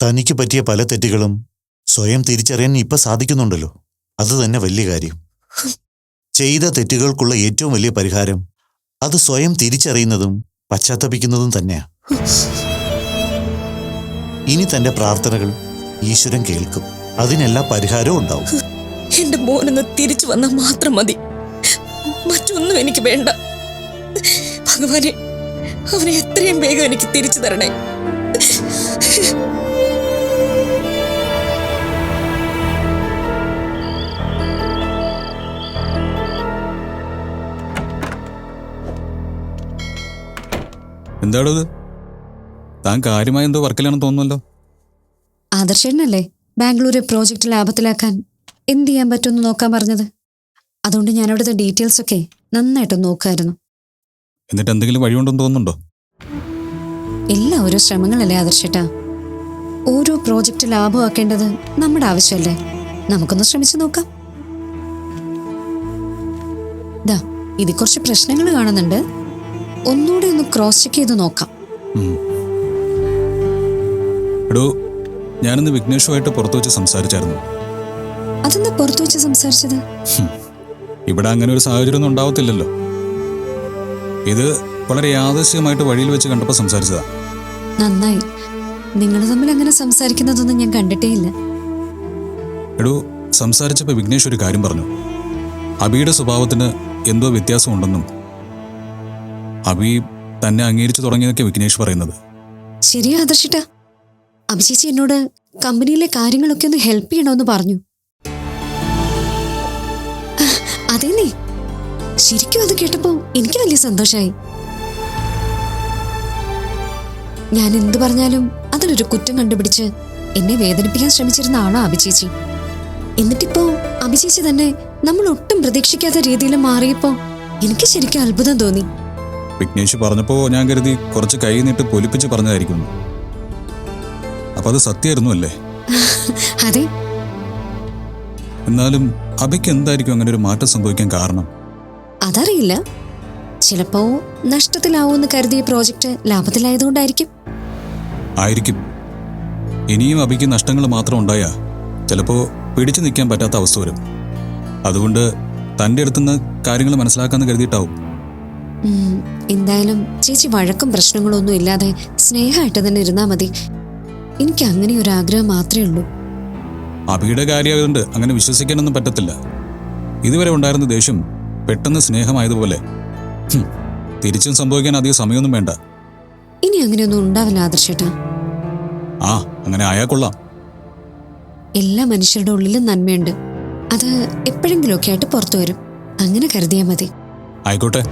തനിക്ക് പറ്റിയ പല തെറ്റുകളും സ്വയം തിരിച്ചറിയാൻ ഇപ്പൊ സാധിക്കുന്നുണ്ടല്ലോ, അത് തന്നെ വലിയ കാര്യം. ചെയ്ത തെറ്റുകൾക്കുള്ള ഏറ്റവും വലിയ പരിഹാരം അത് സ്വയം തിരിച്ചറിയുന്നതും പശ്ചാത്തപിക്കുന്നതും തന്നെയാ. ഇനി തന്റെ പ്രാർത്ഥനകൾ ഈശ്വരൻ കേൾക്കും, അതിനെല്ലാ പരിഹാരവും ഉണ്ടാവും. എന്റെ മോനൊന്ന് തിരിച്ചു വന്നാൽ മാത്രം മതി, മറ്റൊന്നും എനിക്ക് വേണ്ട. ഭഗവാനെ, അവനെ എത്രയും വേഗം എനിക്ക് തിരിച്ചു തരണേ. എന്താണത്? താൻ കാര്യമായ എന്തോ വർക്കിലാണെന്ന് തോന്നുന്നല്ലോ. ആദർശനല്ലേ ബാംഗ്ലൂർ പ്രോജക്റ്റ് ലാഭത്തിലാക്കാൻ എന്ത് ചെയ്യാൻ പറ്റുമെന്ന് നോക്കാൻ പറഞ്ഞത്. അതുകൊണ്ട് ഞാൻ അവിടുത്തെ ഡീറ്റെയിൽസ് ഒക്കെ നന്നായിട്ട് നോക്കായിരുന്നു. എന്നിട്ട് എന്തെങ്കിലും വഴിയുണ്ടെന്ന് തോന്നുന്നുണ്ടോ? എല്ലാം ഓരോ ശ്രമങ്ങളല്ലേ ആദർശേട്ടാ. ഓരോ പ്രോജക്റ്റ് ലാഭമാക്കേണ്ടത് നമ്മുടെ ആവശ്യമല്ലേ. നമുക്കൊന്ന് ശ്രമിച്ചു നോക്കാം. ദാ ഇതിൽ കുറച്ച് പ്രശ്നങ്ങൾ കാണുന്നുണ്ട്, ഒന്നുകൂടെ ഒന്ന് ക്രോസ് ചെക്ക് ചെയ്ത് നോക്കാം. എടോ, ഞാനിന്ന് വിഘ്നേഷുമായിട്ട് പുറത്തു വെച്ച് സംസാരിച്ചായിരുന്നു. അതെന്താ പുറത്തു വെച്ച് സംസാരിച്ചത്? ഇവിടെ അങ്ങനെ ഒരു സാഹചര്യം ഒന്നും ഉണ്ടാവത്തില്ലല്ലോ. ഇത് വളരെ യാദൃശ്യമായിട്ട് വഴിയിൽ വെച്ച് കണ്ടപ്പോൾ സംസാരിച്ചതാ. നന്നായി. നിങ്ങൾ തമ്മിൽ അങ്ങനെ സംസാരിക്കുന്നതൊന്നും ഞാൻ കണ്ടിട്ടേ ഇല്ല. എടോ, സംസാരിച്ചപ്പോൾ വിഘ്നേഷ് ഒരു കാര്യം പറഞ്ഞു. അബിയുടെ സ്വഭാവത്തിന് എന്തോ വ്യത്യാസമുണ്ടെന്നും അബി തന്നെ അംഗീകരിച്ചു തുടങ്ങിയതൊക്കെ വിഘ്നേഷ് പറയുന്നത്. ശരിയാ ആദർശിട്ടാ. അഭിചേച്ചി എന്നോട് കമ്പനിയിലെ കാര്യങ്ങളൊക്കെ ഒന്ന് ഹെൽപ്പ് ചെയ്യണമെന്ന് പറഞ്ഞു. അതേന്നേ, ശരിക്കും അത് കേട്ടപ്പോ എനിക്ക് വലിയ സന്തോഷായി. ഞാൻ എന്തു പറഞ്ഞാലും അതിലൊരു കുറ്റം കണ്ടുപിടിച്ച് എന്നെ വേദനിപ്പിക്കാൻ ശ്രമിച്ചിരുന്ന ആളാ അഭിചേച്ചി. എന്നിട്ടിപ്പോ അഭിചേച്ചി തന്നെ നമ്മൾ ഒട്ടും പ്രതീക്ഷിക്കാത്ത രീതിയിൽ മാറിയപ്പോ എനിക്ക് ശരിക്കും അത്ഭുതം തോന്നി. വിഘ്നേഷ് പറഞ്ഞപ്പോ ഞാൻ കരുതി കുറച്ച് കൈ നീട്ട് പൊലിപ്പിച്ച് പറഞ്ഞതായിരിക്കുന്നു. അപ്പൊ അത് സത്യമായിരുന്നു അല്ലേ? അതെ. എന്നാലും അബിക്ക് എന്തായിരിക്കും അങ്ങനെ ഒരു മാറ്റം സംഭവിക്കാൻ കാരണം? അതറിയില്ല. ചിലപ്പോ നഷ്ടത്തിലാവൂന്ന് കരുതിയ പ്രോജക്റ്റ് ലാഭത്തിലായതുകൊണ്ടായിരിക്കും. ആയിരിക്കും. ഇനിയും അബിക്ക് നഷ്ടങ്ങൾ മാത്രം ഉണ്ടായാ ചിലപ്പോ പിടിച്ചു നിൽക്കാൻ പറ്റാത്ത അവസ്ഥ വരും. അതുകൊണ്ട് തൻ്റെ അടുത്തുനിന്ന് കാര്യങ്ങൾ മനസ്സിലാക്കാന്ന് കരുതിയിട്ടാവും. എന്തായാലും ചേച്ചി വഴക്കും പ്രശ്നങ്ങളും ഒന്നും ഇല്ലാതെ സ്നേഹമായിട്ട് തന്നെ ഇരുന്നാ മതി. എനിക്ക് അങ്ങനെ ഒരു ആഗ്രഹം മാത്രമേ ഉള്ളൂ. അബിയുടെ കാര്യമായതുകൊണ്ട് അങ്ങനെ വിശ്വസിക്കാനൊന്നും പറ്റത്തില്ല. ഇതുവരെ ഉണ്ടായിരുന്ന ദേഷ്യം പെട്ടെന്ന് സ്നേഹമായതുപോലെ തിരിച്ചും സംഭവിക്കാൻ അധികം സമയമൊന്നും വേണ്ട. ഇനി അങ്ങനെയൊന്നും ഉണ്ടാവില്ല ആദർശേട്ടാ. ആ, അങ്ങനെ ആയാ കൊള്ളാം. എല്ലാ മനുഷ്യരുടെ ഉള്ളിലും നന്മയുണ്ട്. അത് എപ്പോഴെങ്കിലുമൊക്കെ ആയിട്ട് പുറത്തു വരും. അങ്ങനെ കരുതിയാൽ മതി. ആയിക്കോട്ടെ.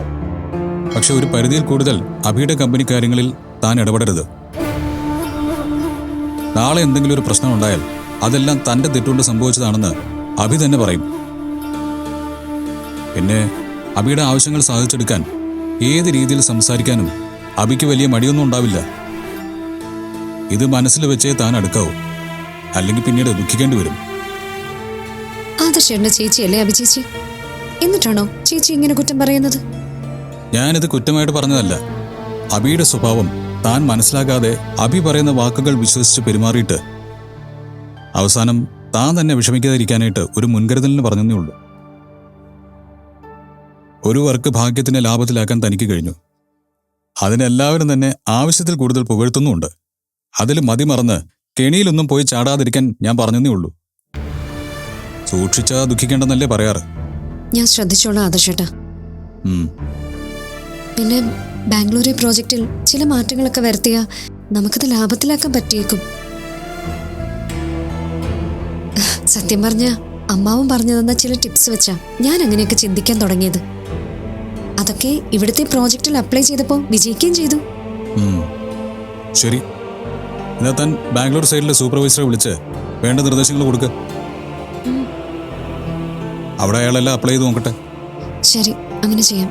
പക്ഷെ ഒരു പരിധിയിൽ കൂടുതൽ അബിയുടെ കമ്പനി കാര്യങ്ങളിൽ താൻ ഇടപെടരുത്. നാളെ എന്തെങ്കിലും ഒരു പ്രശ്നം ഉണ്ടായാൽ അതെല്ലാം തൻ്റെ തെറ്റുകൊണ്ട് സംഭവിച്ചതാണെന്ന് അബി തന്നെ പറയും. പിന്നെ അബിയുടെ ആവശ്യങ്ങൾ സാധിച്ചെടുക്കാൻ ഏത് രീതിയിൽ സംസാരിക്കാനും അബിക്ക് വലിയ മടിയൊന്നും ഉണ്ടാവില്ല. ഇത് മനസ്സിൽ വെച്ചേ താൻ അടുക്കാവൂ, അല്ലെങ്കിൽ പിന്നീട് ദുഃഖിക്കേണ്ടി വരും. ആദർശേട്ടന്റെ ചേച്ചിയല്ലേ അഭിചേച്ചി? എന്നിട്ടാണോ ചേച്ചി ഇങ്ങനെ കുറ്റം പറയുന്നത്? ഞാനിത് കുറ്റമായിട്ട് പറഞ്ഞതല്ല. അബിയുടെ സ്വഭാവം താൻ മനസ്സിലാക്കാതെ അബി പറയുന്ന വാക്കുകൾ വിശ്വസിച്ച് പെരുമാറിയിട്ട് അവസാനം താൻ തന്നെ വിഷമിക്കാതിരിക്കാനായിട്ട് ഒരു മുൻകരുതലിന് പറഞ്ഞതേ ഉള്ളൂ. ഒരു വർക്ക് ഭാഗ്യത്തിന്റെ ലാഭത്തിലാക്കാൻ തനിക്ക് കഴിഞ്ഞു. അതിനെല്ലാവരും തന്നെ ആവശ്യത്തിൽ കൂടുതൽ പുകഴ്ത്തുന്നുമുണ്ട്. അതിൽ മതിമറന്ന് കെണിയിലൊന്നും പോയി ചാടാതിരിക്കാൻ ഞാൻ പറഞ്ഞതേ ഉള്ളൂ. സൂക്ഷിച്ചാ ദുഃഖിക്കേണ്ടെന്നല്ലേ പറയാറ്. ഞാൻ ശ്രദ്ധിച്ചോളാം ആദർശേട്ടാ. പിന്നെ ബാംഗ്ലൂരെ പ്രോജക്റ്റിൽ ചില മാറ്റങ്ങളൊക്കെ വരുത്തിയ നമുക്കത് ലാഭത്തിലാക്കാൻ പറ്റിയേക്കും. സത്യം പറഞ്ഞ അമ്മാവും പറഞ്ഞു തന്ന ചില ടിപ്സ് വെച്ചാ ഞാൻ അങ്ങനെയൊക്കെ ചിന്തിക്കാൻ തുടങ്ങിയത്. അതൊക്കെ ഇവിടുത്തെ പ്രോജക്റ്റിൽ അപ്ലൈ ചെയ്തപ്പോൾ വിജയിക്കുകയും ചെയ്തു. ശരി, എന്നാ താൻ ബാംഗ്ലൂർ സൈഡിലെ സൂപ്പർവൈസറെ വിളിച്ച് വേണ്ട നിർദ്ദേശങ്ങൾ കൊടുക്കുക. അവിടെ അയാളെല്ലാം അപ്ലൈ ചെയ്ത് നോക്കട്ടെ. ശരി, അങ്ങനെ ചെയ്യാം.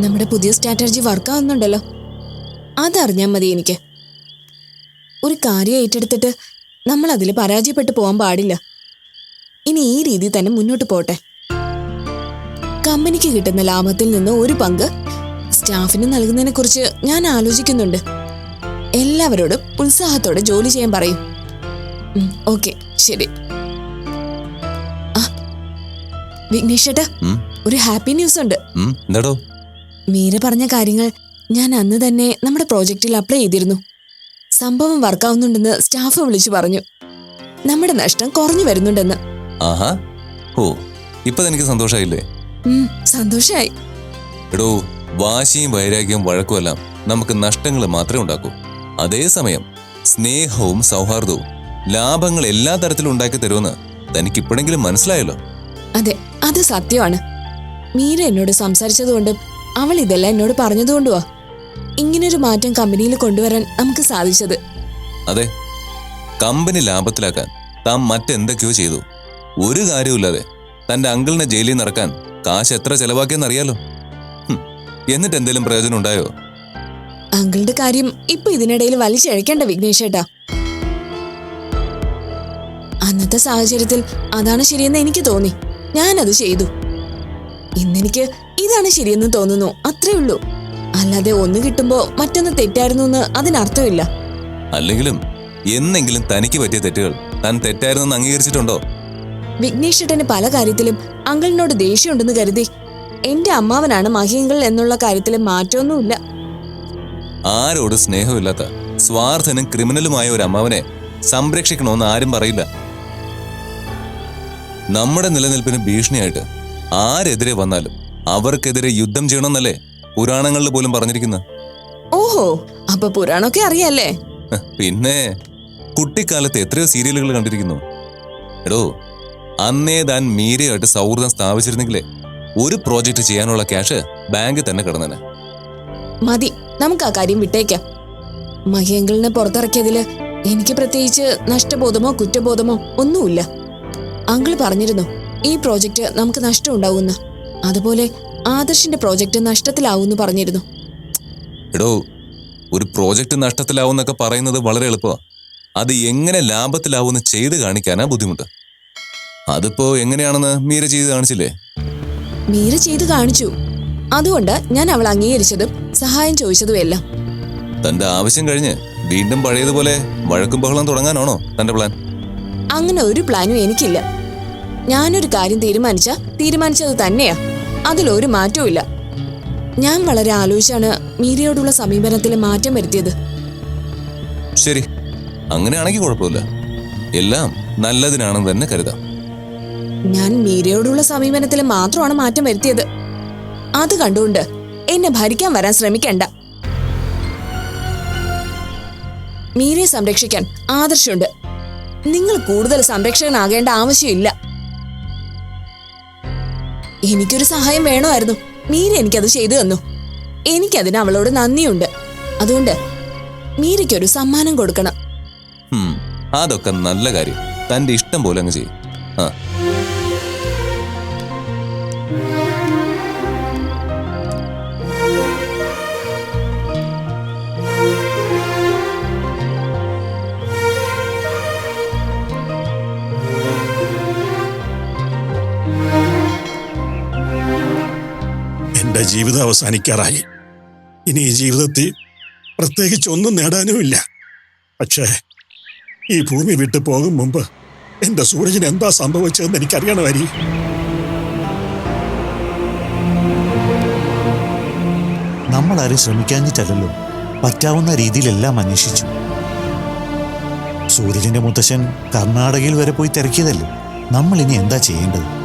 നമ്മുടെ പുതിയ സ്ട്രാറ്റജി വർക്കാവുന്നുണ്ടല്ലോ, അതറിഞ്ഞാൽ മതി എനിക്ക്. ഒരു കാര്യം ഏറ്റെടുത്തിട്ട് നമ്മൾ അതിൽ പരാജയപ്പെട്ടു പോകാൻ പാടില്ല. ഇനി ഈ രീതി തന്നെ മുന്നോട്ട് പോട്ടെ. കമ്പനിക്ക് കിട്ടുന്ന ലാഭത്തിൽ നിന്ന് ഒരു പങ്ക് സ്റ്റാഫിന് നൽകുന്നതിനെ കുറിച്ച് ഞാൻ ആലോചിക്കുന്നുണ്ട്. എല്ലാവരോടും ഉത്സാഹത്തോടെ ജോലി ചെയ്യാൻ പറയും. ഓക്കെ, ശരി. വിഘ്നേഷ് ചേട്ടാ, ഒരു ഹാപ്പി ന്യൂസ് ഉണ്ട്. എന്താടോ? മീര പറഞ്ഞ കാര്യങ്ങൾ ഞാൻ അന്ന് തന്നെ നമ്മുടെ പ്രോജക്റ്റിൽ അപ്ലൈ ചെയ്തിരുന്നു. സംഭവം വർക്കാവുന്നുണ്ടെന്ന് സ്റ്റാഫ് വിളിച്ചു പറഞ്ഞു. നമ്മുടെ നഷ്ടം കുറഞ്ഞു വരുന്നുണ്ടെന്ന്. ആഹാ, ഓ, ഇപ്പൊ എനിക്ക് സന്തോഷായില്ലേ? സന്തോഷായി. എടോ, വാശിയും വൈരാഗ്യവും വഴക്കുമെല്ലാം നമുക്ക് നഷ്ടങ്ങൾ മാത്രമേ ഉണ്ടാക്കൂ. അതേസമയം സ്നേഹവും സൗഹാർദ്ദവും ലാഭങ്ങൾ എല്ലാ തരത്തിലും ഉണ്ടാക്കി തരുമെന്ന് തനിക്ക് ഇപ്പോഴെങ്കിലും മനസ്സിലായല്ലോ. അതെ, അത് സത്യമാണ്. മീര എന്നോട് സംസാരിച്ചതുകൊണ്ടും അവൾ ഇതെല്ലാം എന്നോട് പറഞ്ഞതുകൊണ്ടുവാ ഇങ്ങനൊരു മാറ്റം കമ്പനിയിൽ കൊണ്ടുവരാൻ നമുക്ക് സാധിച്ചത്. അതെ, കമ്പനി ലാഭത്തിലാക്കാൻ താൻ മറ്റെന്തൊക്കെയോ ചെയ്തു. ഒരു കാര്യമില്ലാതെ തന്റെ അങ്കിളിനെ ജയിലിൽ നിന്ന് ഇറക്കാൻ കാശ് എത്ര ചെലവാക്കിയെന്നറിയാലോ. എന്നിട്ട് എന്തെങ്കിലും പ്രയോജനം ഉണ്ടായോ? അങ്കിളുടെ കാര്യം ഇപ്പൊ ഇതിനിടയിൽ വലിച്ചഴക്കേണ്ട വിഘ്നേഷ് ചേട്ടാ. അന്നത്തെ സാഹചര്യത്തിൽ അതാണ് ശരിയെന്ന് എനിക്ക് തോന്നി. ഞാനത് ചെയ്തു. ഇന്നെനിക്ക് ഇതാണ് ശരിയെന്ന് തോന്നുന്നു, അത്രേ ഉള്ളൂ. അല്ലാതെ ഒന്ന് കിട്ടുമ്പോ മറ്റൊന്ന് തെറ്റായിരുന്നു എന്ന് അതിനർത്ഥമില്ല. അല്ലെങ്കിലും എന്നെങ്കിലും തനിക്ക് പറ്റിയ തെറ്റുകൾ താൻ തെറ്റായിരുന്നെന്ന് അംഗീകരിച്ചിട്ടുണ്ടോ? വിഘ്നേഷ് ചേട്ടന് പല കാര്യത്തിലും അങ്കിളിനോട് ദേഷ്യമുണ്ടെന്ന് കരുതി എന്റെ അമ്മാവനാണ് മഹിയങ്കിൾ എന്നുള്ള കാര്യത്തിൽ മാറ്റമൊന്നുമില്ല. ആരോട് സ്നേഹമില്ലാത്ത സ്വാർത്ഥനും ക്രിമിനലുമായ ഒരു അമ്മാവനെ സംരക്ഷിക്കണമെന്ന് ആരും പറയില്ല. നമ്മുടെ നിലനിൽപ്പിന് ഭീഷണിയായിട്ട് ആരെതിരെ വന്നാലും അവർക്കെതിരെ യുദ്ധം ചെയ്യണമെന്നല്ലേ പുരാണങ്ങളിൽ പോലും പറഞ്ഞിരിക്കുന്നത്. ഓഹോ, അപ്പൊ പുരാണൊക്കെ അറിയാല്ലേ? പിന്നെ കുട്ടിക്കാലത്ത് എത്രയോ സീരിയലുകൾ കണ്ടിരിക്കുന്നു. എടോ, അന്നേ താൻ മീരയായിട്ട് സൗഹൃദം സ്ഥാപിച്ചിരുന്നെങ്കിലേ ഒരു പ്രോജക്റ്റ് ചെയ്യാനുള്ള ക്യാഷ് ബാങ്കിൽ തന്നെ കിടന്നേനെ. മതി, നമുക്ക് ആ കാര്യം വിട്ടേക്കാം. മഹിയങ്കിളിനെ പുറത്തിറക്കിയതില് എനിക്ക് പ്രത്യേകിച്ച് നഷ്ടബോധമോ കുറ്റബോധമോ ഒന്നുമില്ല. അങ്കിൾ പറഞ്ഞിരുന്നു ഈ പ്രോജക്റ്റ് നമുക്ക് നഷ്ടം ഉണ്ടാവുമെന്ന്. അതുപോലെ ആദർശിന്റെ പ്രോജക്റ്റ് നഷ്ടത്തിലാവൂന്ന് പറഞ്ഞിരുന്നു. എടോ, ഒരു പ്രോജക്റ്റ് നഷ്ടത്തിലാവുന്നൊക്കെ പറയുന്നത് വളരെ എളുപ്പമാണ്. അത് എങ്ങനെ ലാഭത്തിലാവുമെന്ന് ചെയ്ത് കാണിക്കാനാ ബുദ്ധിമുട്ട്. അതിപ്പോ എങ്ങനെയാണെന്ന് മീര ചെയ്ത് കാണിച്ചില്ലേ? മീര ചെയ്ത് കാണിച്ചു. അതുകൊണ്ട് ഞാൻ അവൾ അംഗീകരിച്ചതും സഹായം ചോദിച്ചതും എല്ലാം. തന്റെ ആവശ്യം കഴിഞ്ഞ് വീണ്ടും പഴയതുപോലെ വഴക്കും ബഹളം തുടങ്ങാനാണോ തന്റെ പ്ലാൻ? അങ്ങനെ ഒരു പ്ലാനും എനിക്കില്ല. ഞാനൊരു കാര്യം തീരുമാനിച്ചത് തന്നെയാ. അതിലൊരു മാറ്റവും ഇല്ല. ഞാൻ വളരെ ആലോചിച്ചാണ് മീരയോടുള്ള സമീപനത്തിൽ മാറ്റം വരുത്തിയത്. ശരി, അങ്ങനെയാണെങ്കിൽ കുഴപ്പമില്ല. എല്ലാം നല്ലതിനാണെന്ന് തന്നെ കരുതാം. ഞാൻ മീരയോടുള്ള സമീപനത്തിൽ മാത്രമാണ് മാറ്റം വരുത്തിയത്. അത് കണ്ടുകൊണ്ട് എന്നെ ഭരിക്കാൻ വരാൻ ശ്രമിക്കണ്ട. മീരയെ സംരക്ഷിക്കാൻ ആദർശമുണ്ട്. നിങ്ങൾ കൂടുതൽ സംരക്ഷകനാകേണ്ട ആവശ്യമില്ല. എനിക്കൊരു സഹായം വേണമായിരുന്നു. മീര എനിക്കത് ചെയ്തു തന്നു. എനിക്കതിന് അവളോട് നന്ദിയുണ്ട്. അതുകൊണ്ട് മീരയ്ക്കൊരു സമ്മാനം കൊടുക്കണം. അതൊക്കെ നല്ല കാര്യം. തന്റെ ഇഷ്ടം പോലെ അങ്ങ് ചെയ്യും. എന്റെ ജീവിതം അവസാനിക്കാറായി. ഇനി ഈ ജീവിതത്തിൽ പ്രത്യേകിച്ച് ഒന്നും നേടാനുമില്ല. പക്ഷേ ഈ ഭൂമി വിട്ടു പോകും മുമ്പ് എന്റെ സൂരജിന് എന്താ സംഭവിച്ചതെന്ന് എനിക്കറിയണമായിരിക്കും. നമ്മളാരും ശ്രമിക്കാഞ്ഞിട്ടല്ലോ, പറ്റാവുന്ന രീതിയിലെല്ലാം അന്വേഷിച്ചു. സൂരജിന്റെ മുത്തശ്ശൻ കർണാടകയിൽ വരെ പോയി തിരക്കിയതല്ലേ. നമ്മൾ ഇനി എന്താ ചെയ്യേണ്ടത്?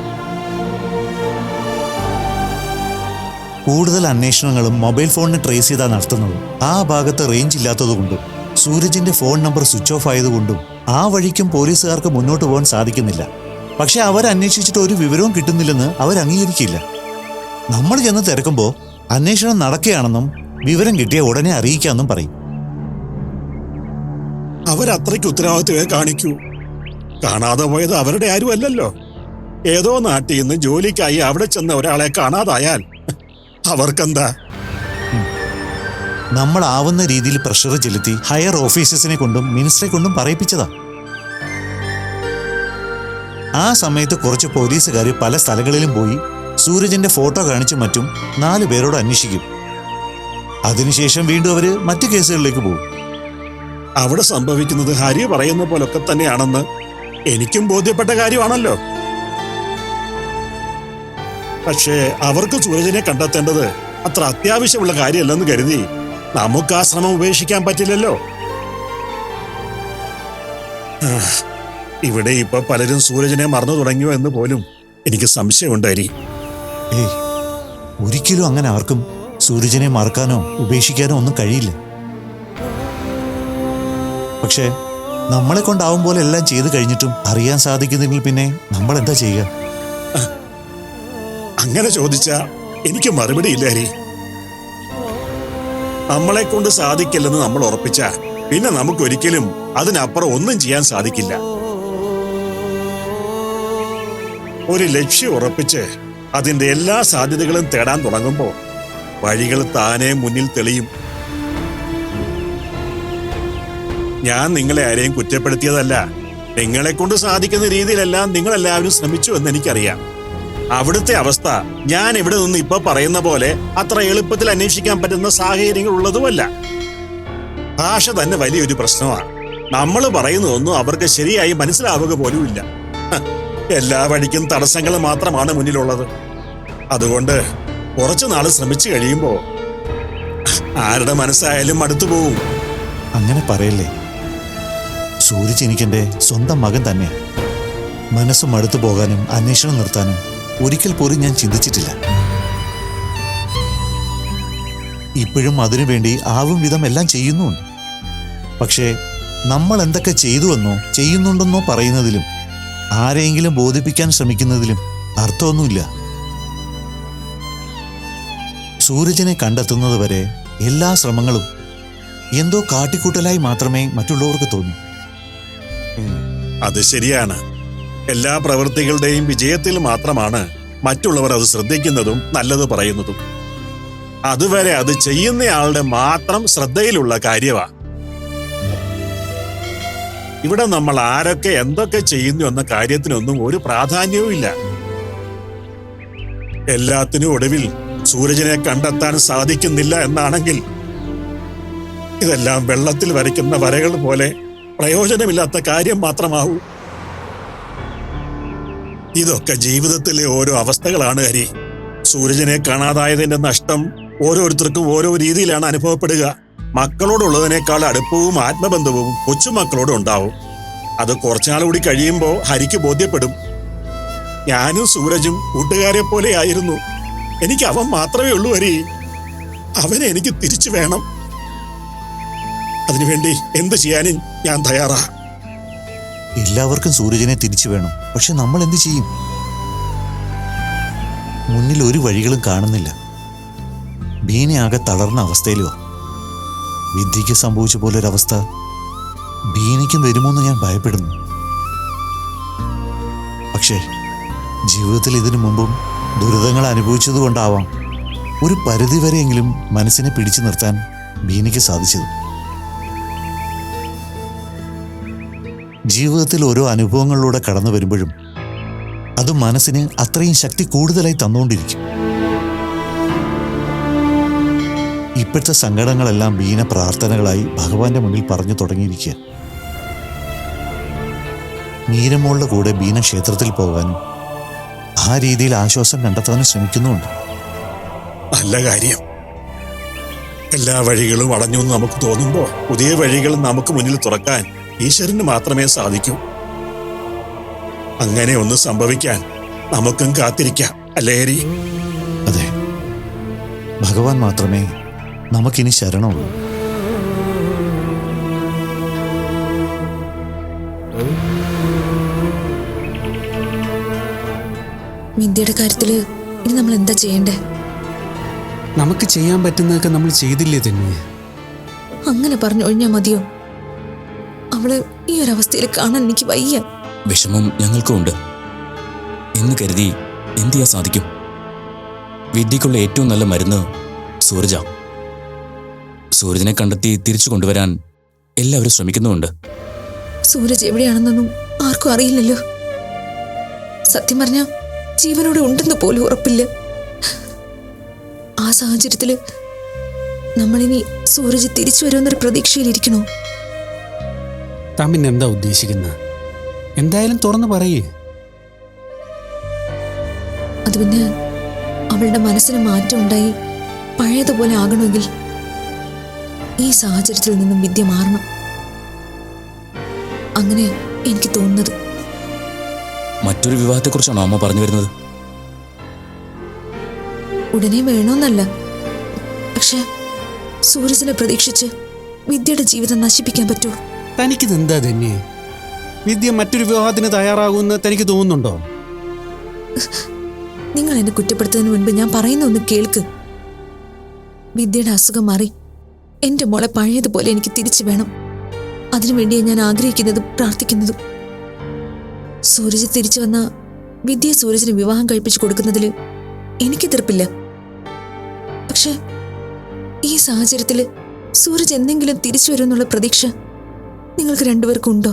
കൂടുതൽ അന്വേഷണങ്ങളും മൊബൈൽ ഫോണിന് ട്രേസ് ചെയ്താ നടത്തുന്നത്. ആ ഭാഗത്ത് റേഞ്ച് ഇല്ലാത്തതുകൊണ്ടും സൂരജിന്റെ ഫോൺ നമ്പർ സ്വിച്ച് ഓഫ് ആയതുകൊണ്ടും ആ വഴിക്കും പോലീസുകാർക്ക് മുന്നോട്ട് പോകാൻ സാധിക്കുന്നില്ല. പക്ഷെ അവരന്വേഷിച്ചിട്ട് ഒരു വിവരവും കിട്ടുന്നില്ലെന്ന് അവരംഗീകരിക്കില്ല. നമ്മൾ ചെന്ന് തിരക്കുമ്പോൾ അന്വേഷണം നടക്കുകയാണെന്നും വിവരം കിട്ടിയ ഉടനെ അറിയിക്കാമെന്നും പറയും. അവരത്രയ്ക്ക് ഉത്തരവാദിത്വമേ കാണിക്കൂ. കാണാതെ പോയത് അവരുടെ ആരും അല്ലല്ലോ. ഏതോ നാട്ടിൽ നിന്ന് ജോലിക്കായി അവിടെ ചെന്ന ഒരാളെ കാണാതായാൽ അവർക്കെന്താ? നമ്മളാവുന്ന രീതിയിൽ പ്രഷർ ചെലുത്തി ഹയർ ഓഫീസേഴ്സിനെ കൊണ്ടും മിനിസ്റ്ററെ കൊണ്ടും പറയിപ്പിച്ചതാ. ആ സമയത്ത് കുറച്ച് പോലീസുകാർ പല സ്ഥലങ്ങളിലും പോയി സൂരജിന്റെ ഫോട്ടോ കാണിച്ചും മറ്റും 4 പേരോട് അന്വേഷിക്കും. അതിനുശേഷം വീണ്ടും അവര് മറ്റു കേസുകളിലേക്ക് പോകും. അവിടെ സംഭവിക്കുന്നത് ഹരി പറയുന്ന പോലൊക്കെ തന്നെയാണെന്ന് എനിക്കും ബോധ്യപ്പെട്ട കാര്യമാണല്ലോ. പക്ഷേ അവർക്ക് സൂരജിനെ കണ്ടെത്തേണ്ടത് അത്ര അത്യാവശ്യമുള്ള കാര്യമല്ലെന്ന് കരുതി നമുക്ക് ആ ശ്രമം ഉപേക്ഷിക്കാൻ പറ്റില്ലല്ലോ. ഇവിടെ ഇപ്പൊ പലരും സൂരജിനെ മറന്നു തുടങ്ങിയോ എന്ന് പോലും എനിക്ക് സംശയമുണ്ട് ഹരി. ഏയ്, ഒരിക്കലും അങ്ങനെ ആർക്കും സൂരജിനെ മറക്കാനോ ഉപേക്ഷിക്കാനോ ഒന്നും കഴിയില്ല. പക്ഷേ നമ്മളെ കൊണ്ടാവും പോലെ എല്ലാം ചെയ്തു കഴിഞ്ഞിട്ടും അറിയാൻ സാധിക്കുന്നെങ്കിൽ പിന്നെ നമ്മൾ എന്താ ചെയ്യുക? അങ്ങനെ ചോദിച്ചാ എനിക്ക് മറുപടി ഇല്ല ഹരി. നമ്മളെ കൊണ്ട് സാധിക്കില്ലെന്ന് നമ്മൾ ഉറപ്പിച്ച പിന്നെ നമുക്കൊരിക്കലും അതിനപ്പുറം ഒന്നും ചെയ്യാൻ സാധിക്കില്ല. ഒരു ലക്ഷ്യം ഉറപ്പിച്ച് അതിന്റെ എല്ലാ സാധ്യതകളും തേടാൻ തുടങ്ങുമ്പോൾ വഴികൾ താനെ മുന്നിൽ തെളിയും. ഞാൻ നിങ്ങളെ ആരെയും കുറ്റപ്പെടുത്തിയതല്ല. നിങ്ങളെ കൊണ്ട് സാധിക്കുന്ന രീതിയിലെല്ലാം നിങ്ങളെല്ലാവരും ശ്രമിച്ചു എന്ന് എനിക്കറിയാം. അവിടുത്തെ അവസ്ഥ ഞാൻ ഇവിടെ നിന്ന് ഇപ്പൊ പറയുന്ന പോലെ അത്ര എളുപ്പത്തിൽ അന്വേഷിക്കാൻ പറ്റുന്ന സാഹചര്യങ്ങൾ ഉള്ളതുമല്ല. ഭാഷ തന്നെ വലിയൊരു പ്രശ്നമാണ്. നമ്മൾ പറയുന്നതൊന്നും അവർക്ക് ശരിയായി മനസ്സിലാവുക പോലുമില്ല. എല്ലാ വഴിക്കും തടസ്സങ്ങൾ മാത്രമാണ് മുന്നിലുള്ളത്. അതുകൊണ്ട് കുറച്ചു നാള് ശ്രമിച്ചു കഴിയുമ്പോ ആരുടെ മനസ്സായാലും അടുത്തു പോവും. അങ്ങനെ പറയല്ലേ. സൂരജ് എനിക്കെന്റെ സ്വന്തം മകൻ തന്നെയാണ്. മനസ്സും അടുത്തു പോകാനും അന്വേഷണം നിർത്താനും ഒരിക്കൽ പോലും ഞാൻ ചിന്തിച്ചിട്ടില്ല. ഇപ്പോഴും അതിനുവേണ്ടി ആവും വിധം എല്ലാം ചെയ്യുന്നുണ്ട്. പക്ഷേ നമ്മൾ എന്തൊക്കെ ചെയ്തുവെന്നോ ചെയ്യുന്നുണ്ടെന്നോ പറയുന്നതിലും ആരെയെങ്കിലും ബോധിപ്പിക്കാൻ ശ്രമിക്കുന്നതിലും അർത്ഥമൊന്നുമില്ല. സൂരജിനെ കണ്ടെത്തുന്നത് വരെ എല്ലാ ശ്രമങ്ങളും എന്തോ കാട്ടിക്കൂട്ടലായി മാത്രമേ മറ്റുള്ളവർക്ക് തോന്നൂ. അത് ശരിയാണ്. എല്ലാ പ്രവൃത്തികളുടെയും വിജയത്തിൽ മാത്രമാണ് മറ്റുള്ളവർ അത് ശ്രദ്ധിക്കുന്നതും നല്ലത് പറയുന്നതും. അതുവരെ അത് ചെയ്യുന്നയാളുടെ മാത്രം ശ്രദ്ധയിലുള്ള കാര്യമാണ്. ഇവിടെ നമ്മൾ ആരൊക്കെ എന്തൊക്കെ ചെയ്യുന്നു എന്ന കാര്യത്തിനൊന്നും ഒരു പ്രാധാന്യവും ഇല്ല. എല്ലാത്തിനും ഒടുവിൽ സൂരജിനെ കണ്ടെത്താൻ സാധിക്കുന്നില്ല എന്നാണെങ്കിൽ ഇതെല്ലാം വെള്ളത്തിൽ വരയ്ക്കുന്ന വരകൾ പോലെ പ്രയോജനമില്ലാത്ത കാര്യം മാത്രമാവൂ. ഇതൊക്കെ ജീവിതത്തിലെ ഓരോ അവസ്ഥകളാണ് ഹരി. സൂരജിനെ കാണാതായതിന്റെ നഷ്ടം ഓരോരുത്തർക്കും ഓരോ രീതിയിലാണ് അനുഭവപ്പെടുക. മക്കളോടുള്ളതിനേക്കാൾ അടുപ്പവും ആത്മബന്ധവും കൊച്ചുമക്കളോടും ഉണ്ടാവും. അത് കുറച്ചുനാൾ കൂടി കഴിയുമ്പോൾ ഹരിക്ക് ബോധ്യപ്പെടും. ഞാനും സൂരജും കൂട്ടുകാരെ പോലെ ആയിരുന്നു. എനിക്ക് അവൻ മാത്രമേ ഉള്ളൂ ഹരി. അവനെ എനിക്ക് തിരിച്ചു വേണം. അതിനുവേണ്ടി എന്ത് ചെയ്യാനും ഞാൻ തയ്യാറാ. എല്ലാവർക്കും സൂരജിനെ തിരിച്ചു വേണം. പക്ഷെ നമ്മൾ എന്ത് ചെയ്യും? മുന്നിൽ ഒരു വഴികളും കാണുന്നില്ല. ബീനയാകെ തളർന്ന അവസ്ഥയിലുവാ. വിദ്യയ്ക്ക് സംഭവിച്ച പോലൊരവസ്ഥ ബീനയ്ക്കും വരുമോന്ന് ഞാൻ ഭയപ്പെടുന്നു. പക്ഷേ ജീവിതത്തിൽ ഇതിനു മുമ്പും ദുരിതങ്ങൾ അനുഭവിച്ചതുകൊണ്ടാവാം ഒരു പരിധിവരെയെങ്കിലും മനസ്സിനെ പിടിച്ചു നിർത്താൻ ബീനയ്ക്ക് സാധിച്ചത്. ജീവിതത്തിൽ ഓരോ അനുഭവങ്ങളിലൂടെ കടന്നു വരുമ്പോഴും അത് മനസ്സിന് അത്രയും ശക്തി കൂടുതലായി തന്നുകൊണ്ടിരിക്കും. ഇപ്പോഴത്തെ സങ്കടങ്ങളെല്ലാം ബീന പ്രാർത്ഥനകളായി ഭഗവാന്റെ മുന്നിൽ പറഞ്ഞു തുടങ്ങിയിരിക്കുക. മീരമോളുടെ കൂടെ ബീന ക്ഷേത്രത്തിൽ പോകാനും ആ രീതിയിൽ ആശ്വാസം കണ്ടെത്താനും ശ്രമിക്കുന്നുമുണ്ട്. നല്ല കാര്യം. എല്ലാ വഴികളും അടഞ്ഞു എന്ന് നമുക്ക് തോന്നുമ്പോ പുതിയ വഴികൾ നമുക്ക് മുന്നിൽ തുറക്കാൻ ഈശ്വരന് മാത്രമേ സാധിക്കൂ. അങ്ങനെ ഒന്ന് സംഭവിക്കാൻ നമുക്കും കാത്തിരിക്കാം, അല്ലേ ഹരി? അതെ, ഭഗവാൻ മാത്രമേ നമുക്കിനി ശരണമുള്ളൂ. വിദ്യയുടെ കാര്യത്തില് ഇനി നമ്മൾ എന്താ ചെയ്യണ്ടേ? നമുക്ക് ചെയ്യാൻ പറ്റുന്നതൊക്കെ നമ്മൾ ചെയ്തില്ലേ തന്നെ? അങ്ങനെ പറഞ്ഞൊഴിഞ്ഞാ മതിയോ? അവള് ഈ ഒരു അവസ്ഥയിൽ കാണാൻ എനിക്ക് വയ്യ. വിഷമം ഞങ്ങൾക്കും ഉണ്ട് എന്ന് കരുതി എന്ത് ചെയ്യാൻ സാധിക്കും? വിദ്യക്കുള്ള ഏറ്റവും നല്ല മരുന്ന് സൂരജ. സൂരജിനെ കണ്ടെത്തി തിരിച്ചു കൊണ്ടുവരാൻ എല്ലാവരും ശ്രമിക്കുന്നുമുണ്ട്. സൂരജ് എവിടെയാണെന്നൊന്നും ആർക്കും അറിയില്ലല്ലോ. സത്യം പറഞ്ഞ ജീവനോടെ ഉണ്ടെന്ന് പോലും ഉറപ്പില്ല. സാഹചര്യത്തില് നമ്മളിനി സൂരജ് തിരിച്ചു വരുമെന്നൊരു പ്രതീക്ഷയിലിരിക്കണോ? താൻ പിന്നെ എന്താ ഉദ്ദേശിക്കുന്നത്? എന്തായാലും തുറന്നു പറയേ. അത് പിന്നെ അവളുടെ മനസ്സിന് മാറ്റം ഉണ്ടായി പഴയതുപോലെ ആകണമെങ്കിൽ ഈ സാഹചര്യത്തിൽ നിന്നും വിദ്യ മാറണം. അങ്ങനെ എനിക്ക് തോന്നുന്നത്. മറ്റൊരു വിവാഹത്തെക്കുറിച്ചാണോ അമ്മ പറഞ്ഞു വരുന്നത്? ഉടനെ വേണമെന്നല്ല, പക്ഷെ സൂരജിനെ പ്രതീക്ഷിച്ച് വിദ്യയുടെ ജീവിതം നശിപ്പിക്കാൻ പറ്റുമോ? തനിക്കിതെന്താ തന്നെ? വിദ്യ മറ്റൊരു വിവാഹത്തിന് തയ്യാറാകുമെന്ന് തനിക്ക് തോന്നുന്നുണ്ടോ? നിങ്ങൾ എന്നെ കുറ്റപ്പെടുത്തുന്നതിന് മുൻപ് ഞാൻ പറയുന്ന ഒന്ന് കേൾക്ക്. വിദ്യയുടെ അസുഖം മാറി എന്റെ മോളെ പഴയതുപോലെ എനിക്ക് തിരിച്ചു വേണം. അതിനുവേണ്ടിയാണ് ഞാൻ ആഗ്രഹിക്കുന്നതും പ്രാർത്ഥിക്കുന്നതും. സൂരജ് തിരിച്ചു വന്ന വിദ്യ സൂരജിന് വിവാഹം കഴിപ്പിച്ചു കൊടുക്കുന്നതിൽ എനിക്ക് എതിർപ്പില്ല. പക്ഷെ ഈ സാഹചര്യത്തിൽ സൂരജ് എന്തെങ്കിലും തിരിച്ചു വരുമെന്നുള്ള പ്രതീക്ഷ നിങ്ങൾക്ക് രണ്ടുപേർക്കും ഉണ്ടോ?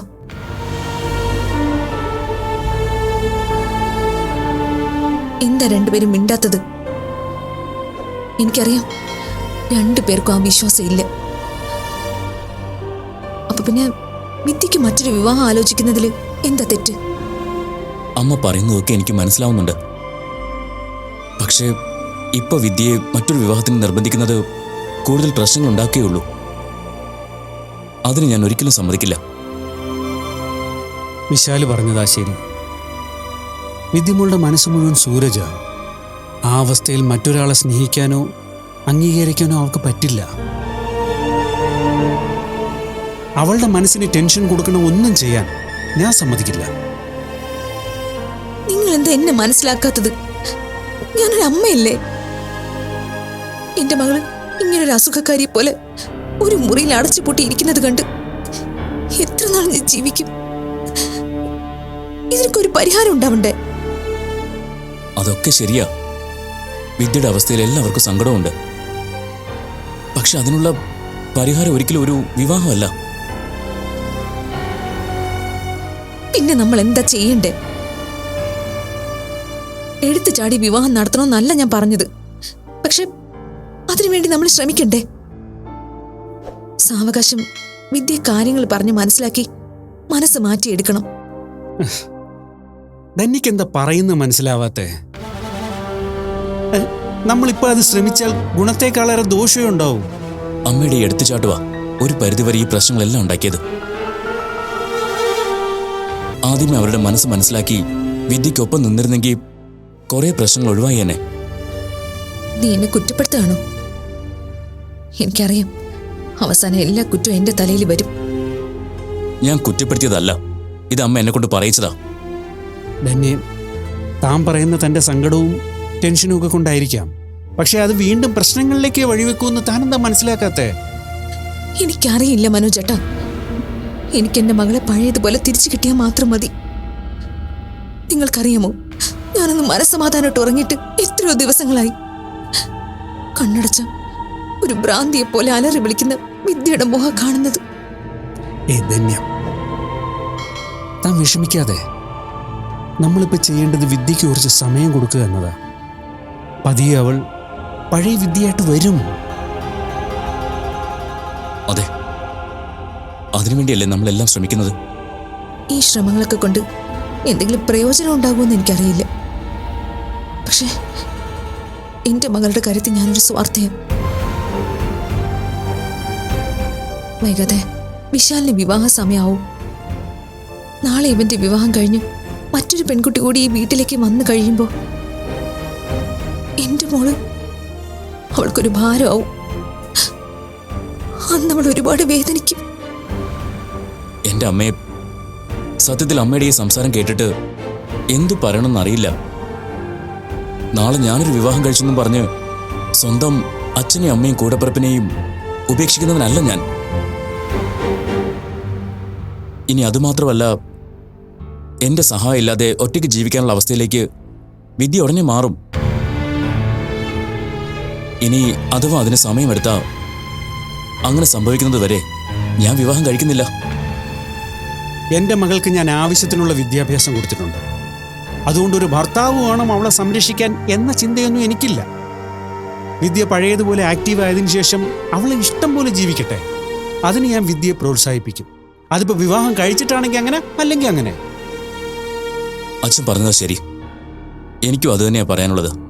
എന്താ രണ്ടുപേരും മിണ്ടാത്തത്? എനിക്കറിയാം രണ്ടുപേർക്കും ആ വിശ്വാസം ഇല്ല. അപ്പൊ പിന്നെ വിദ്യക്ക് മറ്റൊരു വിവാഹം ആലോചിക്കുന്നതിൽ എന്താ തെറ്റ്? അമ്മ പറയുന്നതൊക്കെ എനിക്ക് മനസ്സിലാവുന്നുണ്ട്. പക്ഷേ ഇപ്പൊ വിദ്യയെ മറ്റൊരു വിവാഹത്തിന് നിർബന്ധിക്കുന്നത് കൂടുതൽ പ്രശ്നങ്ങൾ ഉണ്ടാക്കുകയുള്ളൂ. അതിന് ഞാൻ ഒരിക്കലും സമ്മതിക്കില്ല. വിശാല് പറഞ്ഞതാ ശരി. വിദ്യമോളുടെ മനസ്സ് മുഴുവൻ സൂരജ. ആ അവസ്ഥയിൽ മറ്റൊരാളെ സ്നേഹിക്കാനോ അംഗീകരിക്കാനോ അവൾക്ക് പറ്റില്ല. അവളുടെ മനസ്സിന് ടെൻഷൻ കൊടുക്കണ ഒന്നും ചെയ്യാൻ ഞാൻ സമ്മതിക്കില്ല. നിങ്ങൾ എന്താ എന്നെ മനസ്സിലാക്കാത്തത്? ഞാനൊരു അമ്മയല്ലേ? എന്റെ മകള് ഇങ്ങനൊരു അസുഖക്കാരിയെ പോലെ ഒരു മുറിയിൽ അടച്ചുപൂട്ടി ഇരിക്കുന്നത് കണ്ട് എത്ര നാൾ ഞാൻ ജീവിക്കും? ഇതിനൊക്കെ ഒരു പരിഹാരം ഉണ്ടാവണ്ടേ? അതൊക്കെ ശരിയാ. വിദ്യയുടെ അവസ്ഥയിൽ എല്ലാവർക്കും സങ്കടമുണ്ട്. പക്ഷെ അതിനുള്ള പരിഹാരം ഒരിക്കലും ഒരു വിവാഹമല്ല. പിന്നെ നമ്മൾ എന്താ ചെയ്യണ്ടേ? എടുത്തു ചാടി വിവാഹം നടത്തണമെന്നല്ല ഞാൻ പറഞ്ഞത്. പക്ഷെ അതിനുവേണ്ടി നമ്മൾ ശ്രമിക്കണ്ടേ? സാവകാശം വിദ്യ കാര്യങ്ങൾ പറഞ്ഞ് മനസ്സിലാക്കി മനസ്സ് മാറ്റിയെടുക്കണം. ഡന്നിക്കെന്താ പറയുന്ന മനസ്സിലാവാത്തെ? നമ്മളിപ്പോ അത് ശ്രമിച്ചാൽ ഗുണത്തേക്കാളേറെ ദോഷമേ ഉണ്ടാവും. അമ്മയുടെ എടുത്തുചാട്ടുവാ ഒരു പരിധിവരെ ഈ പ്രശ്നങ്ങളെല്ലാം ഉണ്ടാക്കിയത്. ആദ്യമേ അവരുടെ മനസ്സ് മനസ്സിലാക്കി വിദ്യക്കൊപ്പം നിന്നിരുന്നെങ്കിൽ കുറെ പ്രശ്നങ്ങൾ ഒഴിവായി തന്നെ. നീ എന്നെ കുറ്റപ്പെടുത്തുകയാണോ? എനിക്കറിയാം അവസാനം എല്ലാ കുറ്റവും എന്റെ തലയിൽ വരും. ഞാൻ കുറ്റപ്പെടുത്തിയതല്ല, ഇത് അമ്മ എന്നെ കൊണ്ട് പറയിച്ചതാ. ഡന്നി, താൻ പറയുന്ന തന്റെ സങ്കടവും ടെൻഷനും ഒക്കെ കൊണ്ടായിരിക്കാം. പക്ഷെ അത് വീണ്ടും പ്രശ്നങ്ങളിലേക്ക് വഴിവെക്കുമെന്ന് താനെന്താ മനസ്സിലാക്കാത്തെ? എനിക്കറിയില്ല മനോജേട്ടാ. എനിക്ക് എന്റെ മകളെ പഴയതുപോലെ തിരിച്ചു കിട്ടിയാൽ മാത്രം മതി. നിങ്ങൾക്കറിയാമോ, ഞാനൊന്ന് മനസ്സമാധാനമായിട്ട് ഉറങ്ങിയിട്ട് എത്രയോ ദിവസങ്ങളായി. കണ്ണടച്ച ഒരു ഭ്രാന്തിയെ പോലെ അലറി വിളിക്കുന്ന വിദ്യയുടെ മുഖം കാണുന്നത്. ധന്യ, താൻ വിഷമിക്കാതെ. നമ്മളിപ്പോ ചെയ്യേണ്ടത് വിദ്യയ്ക്ക് കുറച്ച് സമയം കൊടുക്കുക എന്നതാ. പതിയെ അവൾ പഴയ വിദ്യയായിട്ട് വരും. അതെ, അതിനുവേണ്ടിയല്ലേ നമ്മളെല്ലാം ശ്രമിക്കുന്നത്. ഈ ശ്രമങ്ങളൊക്കെ കൊണ്ട് എന്തെങ്കിലും പ്രയോജനം ഉണ്ടാകുമെന്ന് എനിക്കറിയില്ല. പക്ഷെ എന്റെ മകളുടെ കാര്യത്തിൽ ഞാനൊരു സ്വാർത്ഥയും. വൈകാതെ വിശാലിന് വിവാഹ സമയമാവും. നാളെ ഇവന്റെ വിവാഹം കഴിഞ്ഞ് മറ്റൊരു പെൺകുട്ടി കൂടി ഈ വീട്ടിലേക്ക് വന്നു കഴിയുമ്പോൾ എന്റെ മോള് അവൾക്കൊരു ഭാരമാവും. അന്ന് അവൾ ഒരുപാട് വേദനിക്കും. എന്റെ അമ്മയെ, സത്യത്തിൽ അമ്മയുടെ ഈ സംസാരം കേട്ടിട്ട് എന്തു പറയണമെന്നറിയില്ല. നാളെ ഞാനൊരു വിവാഹം കഴിച്ചെന്നും പറഞ്ഞ് സ്വന്തം അച്ഛനെയും അമ്മയും കൂടപ്പിറപ്പിനെയും ഉപേക്ഷിക്കുന്നവനല്ല ഞാൻ. ഇനി അതുമാത്രമല്ല, എന്റെ സഹായം ഇല്ലാതെ ഒറ്റയ്ക്ക് ജീവിക്കാനുള്ള അവസ്ഥയിലേക്ക് വിദ്യ ഉടനെ മാറും. ഇനി അഥവാ അതിന് സമയമെടുത്താ അങ്ങനെ സംഭവിക്കുന്നത് വരെ ഞാൻ വിവാഹം കഴിക്കുന്നില്ല. എൻ്റെ മകൾക്ക് ഞാൻ ആവശ്യത്തിനുള്ള വിദ്യാഭ്യാസം കൊടുത്തിട്ടുണ്ട്. അതുകൊണ്ട് ഒരു ഭർത്താവ് വേണം അവളെ സംരക്ഷിക്കാൻ എന്ന ചിന്തയൊന്നും എനിക്കില്ല. വിദ്യ പഴയതുപോലെ ആക്റ്റീവ് ആയതിനു ശേഷം അവളെ ഇഷ്ടം പോലെ ജീവിക്കട്ടെ. അതിന് ഞാൻ വിദ്യയെ പ്രോത്സാഹിപ്പിക്കും. അതിപ്പോ വിവാഹം കഴിച്ചിട്ടാണെങ്കിൽ അങ്ങനെ, അല്ലെങ്കിൽ അങ്ങനെ. അച്ഛൻ പറഞ്ഞത് ശരി. എനിക്കും അത് തന്നെയാ പറയാനുള്ളത്.